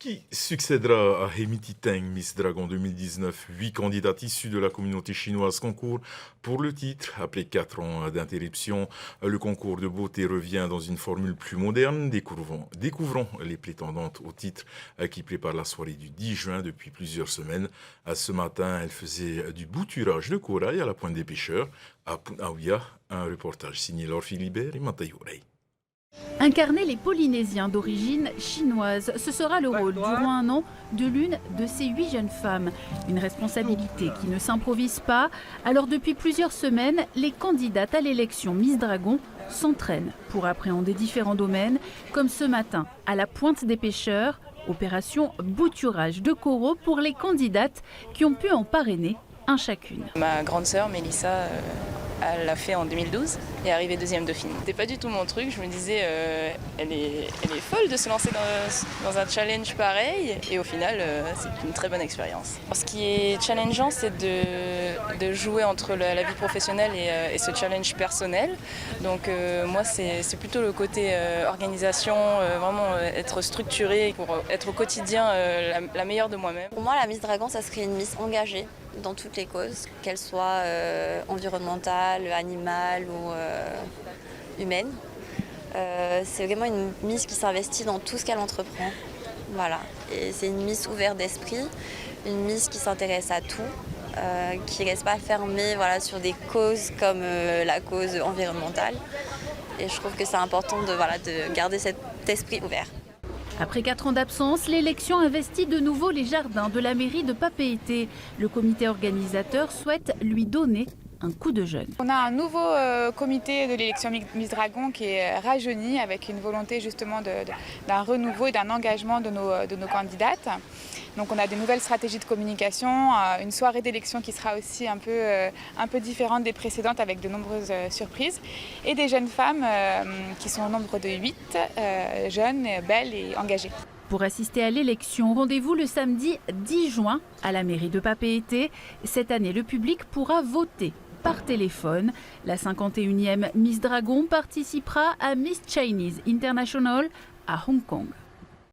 Qui succédera à Hemiti Teng, Miss Dragon 2019? 8 candidates issues de la communauté chinoise concourent pour le titre. Après 4 ans d'interruption, le concours de beauté revient dans une formule plus moderne. Découvrons les prétendantes au titre qui préparent la soirée du 10 juin depuis plusieurs semaines. Ce matin, elles faisaient du bouturage de corail à la Pointe des Pêcheurs, à Punaouia. Un reportage signé Laure Philibert et Matayurei. Incarner les Polynésiens d'origine chinoise, ce sera le rôle durant un an de l'une de ces 8 jeunes femmes. Une responsabilité qui ne s'improvise pas. Alors depuis plusieurs semaines, les candidates à l'élection Miss Dragon s'entraînent pour appréhender différents domaines, comme ce matin à la Pointe des Pêcheurs, opération bouturage de coraux pour les candidates qui ont pu en parrainer un chacune. Ma grande sœur Mélissa, elle l'a fait en 2012 et est arrivée deuxième dauphine. C'était pas du tout mon truc, je me disais elle est folle de se lancer dans un challenge pareil et au final c'est une très bonne expérience. Ce qui est challengeant, c'est de jouer entre la vie professionnelle et ce challenge personnel. Donc moi c'est plutôt le côté organisation, vraiment être structuré pour être au quotidien la meilleure de moi-même. Pour moi la Miss Dragon ça serait une Miss engagée dans toutes les causes, qu'elles soient environnementales, animales ou humaines. C'est vraiment une Miss qui s'investit dans tout ce qu'elle entreprend. Voilà. Et c'est une Miss ouverte d'esprit, une Miss qui s'intéresse à tout, qui ne reste pas fermée sur des causes comme la cause environnementale. Et je trouve que c'est important de garder cet esprit ouvert. Après 4 ans d'absence, l'élection investit de nouveau les jardins de la mairie de Papeete. Le comité organisateur souhaite lui donner un coup de jeune. On a un nouveau comité de l'élection Miss Dragon qui est rajeuni avec une volonté justement d'un renouveau et d'un engagement de nos candidates. Donc on a des nouvelles stratégies de communication, une soirée d'élection qui sera aussi un peu différente des précédentes avec de nombreuses surprises et des jeunes femmes qui sont au nombre de 8, jeunes, belles et engagées. Pour assister à l'élection, rendez-vous le samedi 10 juin à la mairie de Papeete. Cette année, le public pourra voter par téléphone. La 51e Miss Dragon participera à Miss Chinese International à Hong Kong.